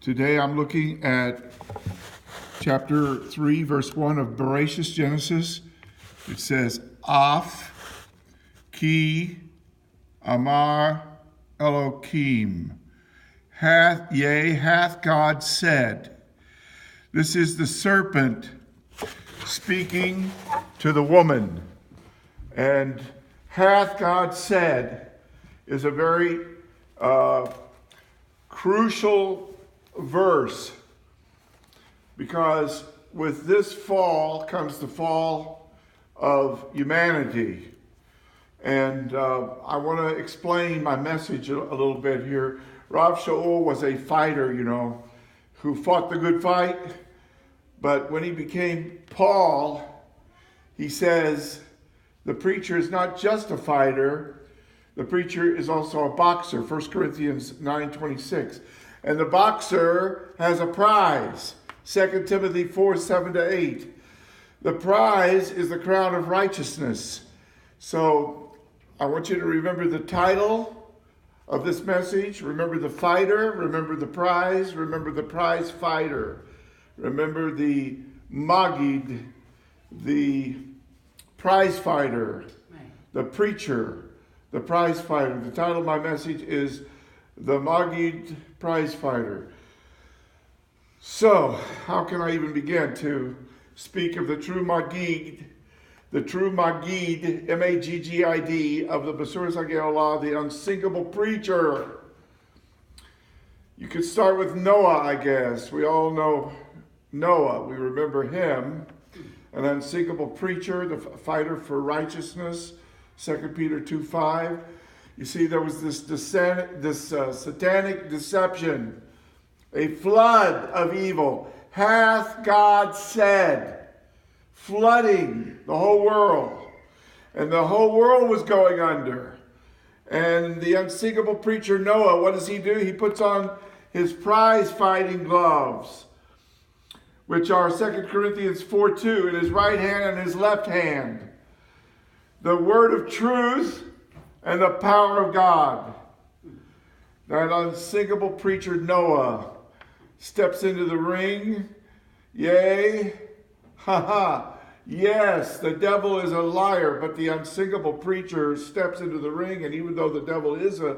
Today I'm looking at chapter 3, verse 1 of Bereshit Genesis. It says, Af, Ki, Amar, Elohim. Hath God said. This is the serpent speaking to the woman. And hath God said is a very crucial verse, because with this fall comes the fall of humanity. And I want to explain my message a little bit here. Rav Shaul was a fighter, who fought the good fight. But when he became Paul, he says the preacher is not just a fighter. The preacher is also a boxer, 1 Corinthians 9:26. And the boxer has a prize, 2 Timothy 4:7-8. The prize is the crown of righteousness. So I want you to remember the title of this message. Remember the fighter, remember the prize fighter. Remember the Magid, the prize fighter, the preacher, the prize fighter. The title of my message is The Magid Prize Fighter. So, how can I even begin to speak of the true Magid, M-A-G-G-I-D, of the Basuras HaGeolah, the unsinkable preacher? You could start with Noah, I guess. We all know Noah. We remember him, an unsinkable preacher, the fighter for righteousness, 2 Peter 2:5. You see, there was this satanic deception, a flood of evil. Hath God said, flooding the whole world. And the whole world was going under. And the unsinkable preacher Noah, what does he do? He puts on his prize fighting gloves, which are 2 Corinthians 4:2, in his right hand and his left hand. The word of truth and the power of God. That unsinkable preacher Noah steps into the ring. Yea, yes, the devil is a liar, but the unsinkable preacher steps into the ring, and even though the devil is a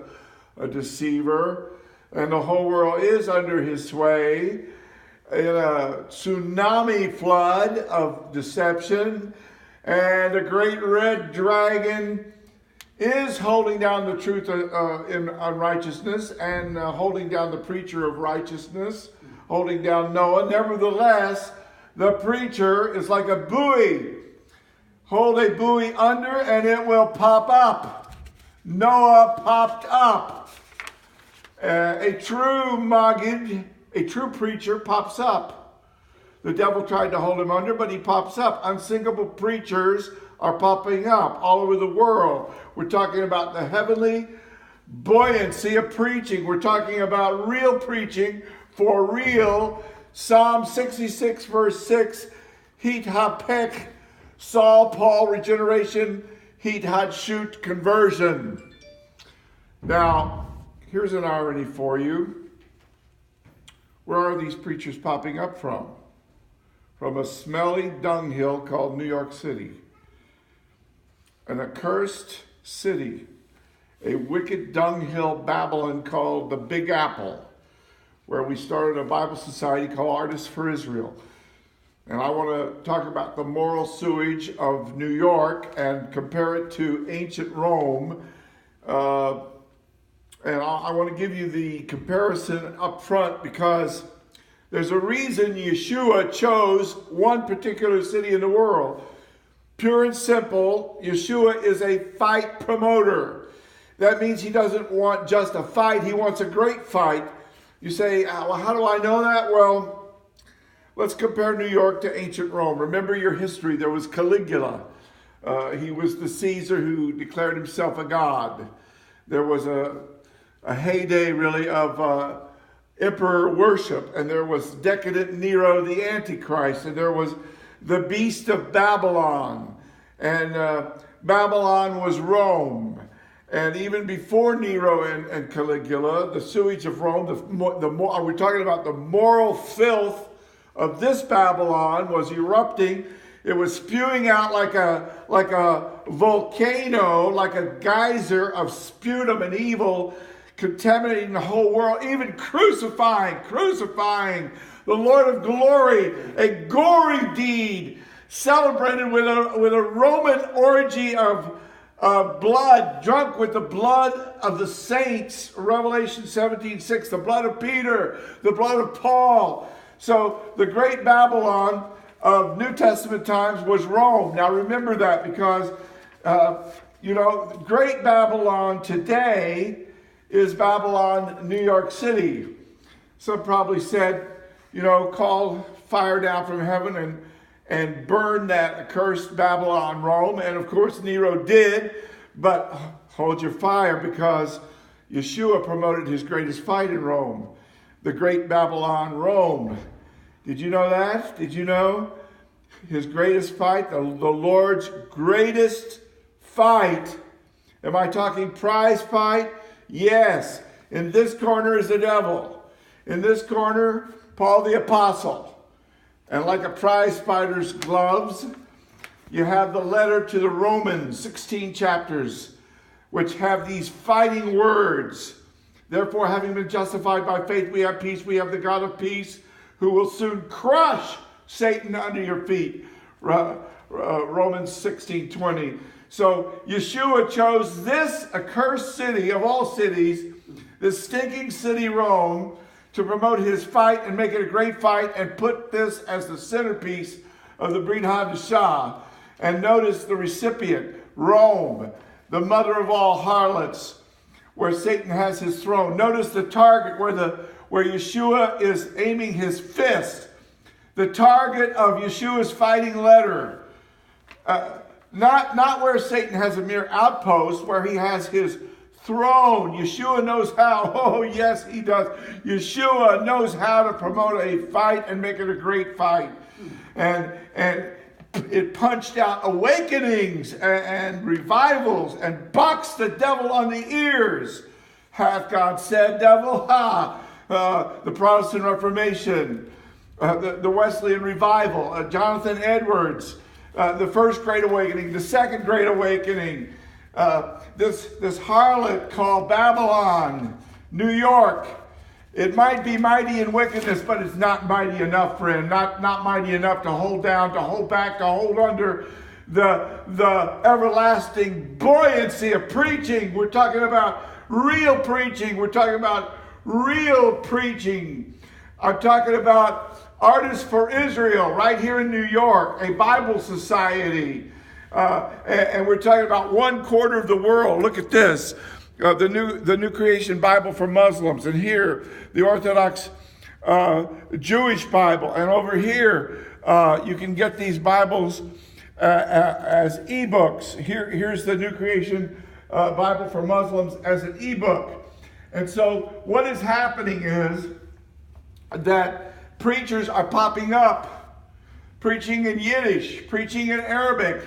deceiver, and the whole world is under his sway, in a tsunami flood of deception, and a great red dragon is holding down the truth in unrighteousness, and holding down the preacher of righteousness, holding down Noah. Nevertheless, the preacher is like a buoy. Hold a buoy under and it will pop up. Noah popped up. A true Magid, a true preacher, pops up. The devil tried to hold him under, but he pops up. Unsinkable preachers are popping up all over the world. We're talking about the heavenly buoyancy of preaching. We're talking about real preaching for real. Psalm 66 verse 6, Hit hapek, Saul, Paul, regeneration, Hit hadshut, conversion. Now, here's an irony for you. Where are these preachers popping up from? From a smelly dunghill called New York City. An accursed city, a wicked dunghill Babylon called the Big Apple, where we started a Bible society called Artists for Israel. And I want to talk about the moral sewage of New York and compare it to ancient Rome. And I want to give you the comparison up front, because there's a reason Yeshua chose one particular city in the world. Pure and simple, Yeshua is a fight promoter. That means he doesn't want just a fight, he wants a great fight. You say, well, how do I know that? Well, let's compare New York to ancient Rome. Remember your history. There was Caligula. He was the Caesar who declared himself a god. There was a heyday, really, of emperor worship. And there was decadent Nero, the Antichrist. And there was the beast of Babylon. And Babylon was Rome. And even before Nero and Caligula, the sewage of Rome, we're talking about the moral filth of this Babylon was erupting. It was spewing out like a volcano, like a geyser of sputum and evil, contaminating the whole world, even crucifying the Lord of glory, a gory deed celebrated with a Roman orgy of blood, drunk with the blood of the saints, Revelation 17:6, the blood of Peter, the blood of Paul. So the great Babylon of New Testament times was Rome. Now remember that, because great Babylon today is Babylon, New York City. Some probably said, call fire down from heaven and burn that accursed Babylon, Rome. And of course Nero did, but hold your fire, because Yeshua promoted his greatest fight in Rome, the great Babylon, Rome. Did you know that? Did you know his greatest fight, the Lord's greatest fight? Am I talking prize fight? Yes. In this corner is the devil. In this corner, Paul the Apostle. And like a prize fighter's gloves, you have the letter to the Romans, 16 chapters, which have these fighting words. Therefore, having been justified by faith, we have peace. We have the God of peace, who will soon crush Satan under your feet. Romans 16:20. So Yeshua chose this accursed city of all cities, this stinking city Rome, to promote his fight and make it a great fight, and put this as the centerpiece of the Brit Hadashah. And notice the recipient, Rome, the mother of all harlots, where Satan has his throne. Notice the target where Yeshua is aiming his fist. The target of Yeshua's fighting letter. Not where Satan has a mere outpost, where he has his throne. Yeshua knows how. Oh, yes, he does. Yeshua knows how to promote a fight and make it a great fight. And it punched out awakenings and revivals and boxed the devil on the ears. Hath God said, devil? Ha! The Protestant Reformation, the Wesleyan Revival, Jonathan Edwards, the First Great Awakening, the Second Great Awakening, this harlot called Babylon, New York. It might be mighty in wickedness, but it's not mighty enough, friend. Not mighty enough to hold down, to hold back, to hold under the everlasting buoyancy of preaching. We're talking about real preaching. We're talking about real preaching. I'm talking about Artists for Israel right here in New York, a Bible society. And we're talking about 1/4 of the world. Look at this. The New Creation Bible for Muslims. And here, the Orthodox Jewish Bible. And over here, you can get these Bibles as ebooks. Here's the New Creation Bible for Muslims as an ebook. And so what is happening is that preachers are popping up, preaching in Yiddish, preaching in Arabic,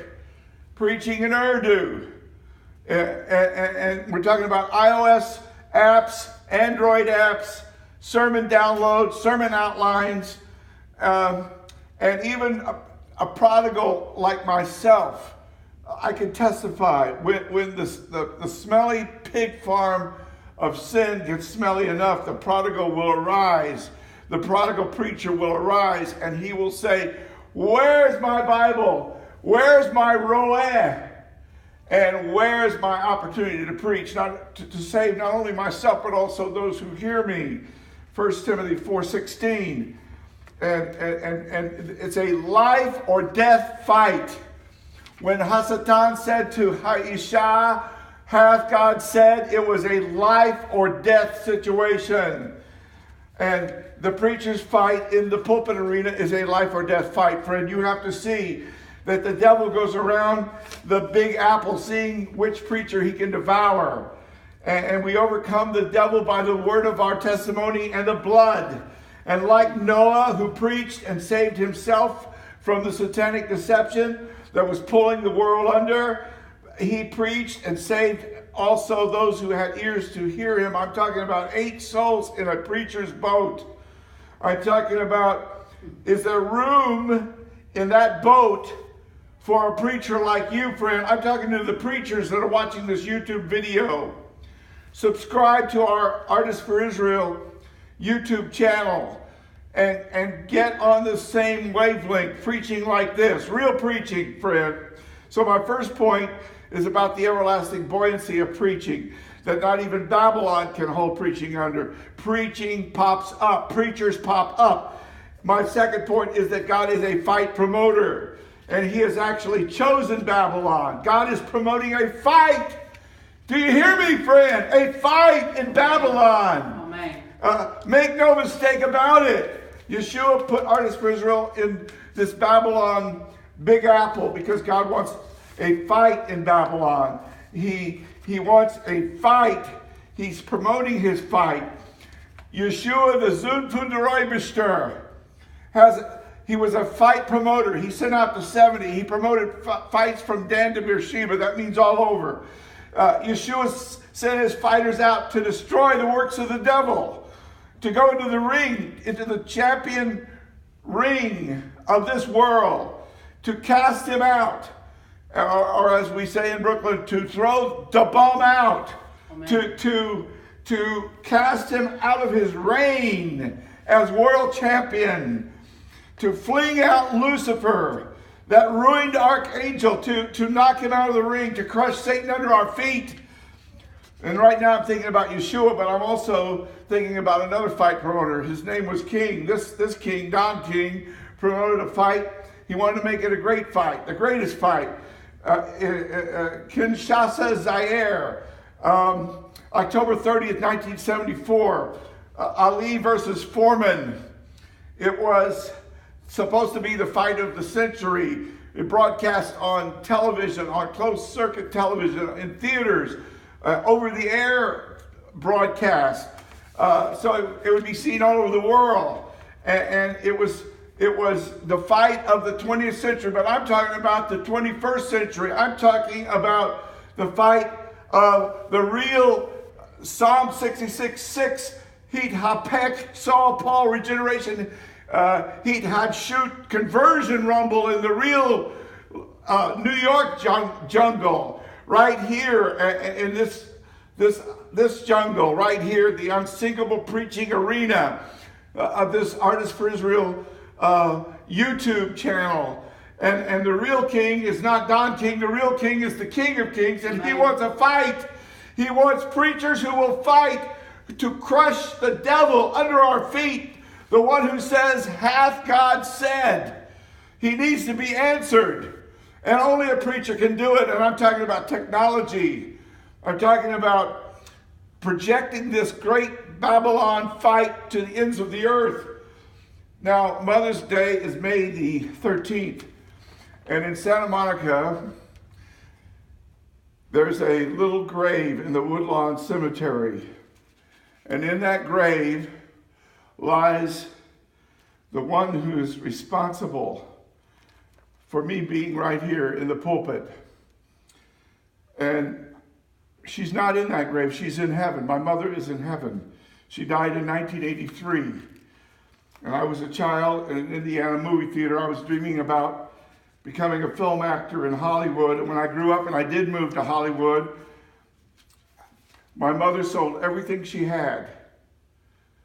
preaching in Urdu. And we're talking about iOS apps, Android apps, sermon downloads, sermon outlines, and even a prodigal like myself. I can testify when the smelly pig farm of sin gets smelly enough, the prodigal will arise. The prodigal preacher will arise, and he will say, "Where's my Bible? Where's my Roeh? And where's my opportunity to preach, not to save not only myself, but also those who hear me?" 1 Timothy 4:16. And it's a life or death fight. When Hasatan said to Haisha, "Hath God said?" it was a life or death situation. And the preacher's fight in the pulpit arena is a life or death fight, friend. You have to see that the devil goes around the big apple seeing which preacher he can devour. And we overcome the devil by the word of our testimony and the blood. And like Noah, who preached and saved himself from the satanic deception that was pulling the world under, he preached and saved also those who had ears to hear him. I'm talking about 8 souls in a preacher's boat. I'm talking about, is there room in that boat for a preacher like you, friend? I'm talking to the preachers that are watching this YouTube video. Subscribe to our Artists for Israel YouTube channel and get on the same wavelength, preaching like this. Real preaching, friend. So my first point is about the everlasting buoyancy of preaching, that not even Babylon can hold preaching under. Preaching pops up. Preachers pop up. My second point is that God is a fight promoter, and he has actually chosen Babylon. God is promoting a fight. Do you hear me, friend? A fight in Babylon. Amen. Make no mistake about it. Yeshua put Artists for Israel in this Babylon Big Apple because God wants a fight in Babylon. He wants a fight. He's promoting his fight. Yeshua, the Zun Funderoibishter, he was a fight promoter. He sent out the 70. He promoted fights from Dan to Beersheba. That means all over. Yeshua sent his fighters out to destroy the works of the devil, to go into the ring, into the champion ring of this world, to cast him out. Or as we say in Brooklyn, to throw the bomb out, to cast him out of his reign as world champion, to fling out Lucifer, that ruined archangel, to knock him out of the ring, to crush Satan under our feet. And right now I'm thinking about Yeshua, but I'm also thinking about another fight promoter. His name was King. This king, Don King, promoted a fight. He wanted to make it a great fight, the greatest fight. Kinshasa, Zaire, October 30th, 1974, Ali versus Foreman. It was supposed to be the fight of the century. It broadcast on television, on closed circuit television, in theaters, over the air broadcast. So it would be seen all over the world. And it was the fight of the 20th century, but I'm talking about the 21st century. I'm talking about the fight of the real Psalm 66:6, Heat Hapek, Saul, Paul, regeneration, Heat Hadshut, conversion rumble in the real New York jungle, right here in this jungle, right here, the unsinkable preaching arena of this Artists for Israel YouTube channel. And the real king is not Don King. The real king is the King of Kings, and he wants a fight. He wants preachers who will fight to crush the devil under our feet. The one who says, hath God said? He needs to be answered. And only a preacher can do it. And I'm talking about technology. I'm talking about projecting this great Babylon fight to the ends of the earth. Now, Mother's Day is May the 13th. And in Santa Monica, there's a little grave in the Woodlawn Cemetery. And in that grave lies the one who is responsible for me being right here in the pulpit. And she's not in that grave. She's in heaven. My mother is in heaven. She died in 1983. And I was a child in an Indiana movie theater. I was dreaming about becoming a film actor in Hollywood. And when I grew up and I did move to Hollywood, my mother sold everything she had.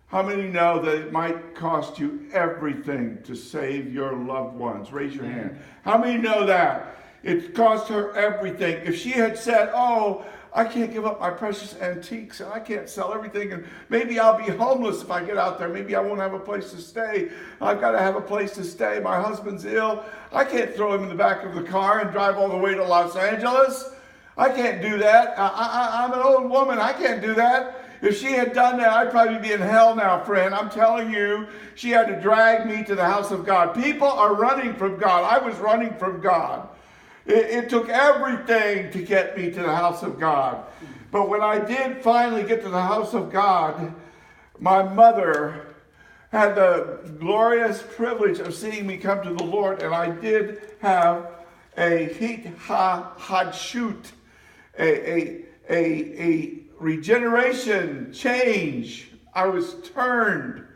How many know that it might cost you everything to save your loved ones? Raise your hand. How many know that? It cost her everything. If she had said, oh, I can't give up my precious antiques and I can't sell everything and maybe I'll be homeless if I get out there. Maybe I won't have a place to stay. I've got to have a place to stay. My husband's ill. I can't throw him in the back of the car and drive all the way to Los Angeles. I can't do that. I'm an old woman. I can't do that. If she had done that, I'd probably be in hell now, friend. I'm telling you, she had to drag me to the house of God. People are running from God. I was running from God. It took everything to get me to the house of God. But when I did finally get to the house of God, my mother had the glorious privilege of seeing me come to the Lord, and I did have a hit ha hadshut, a regeneration, change. I was turned.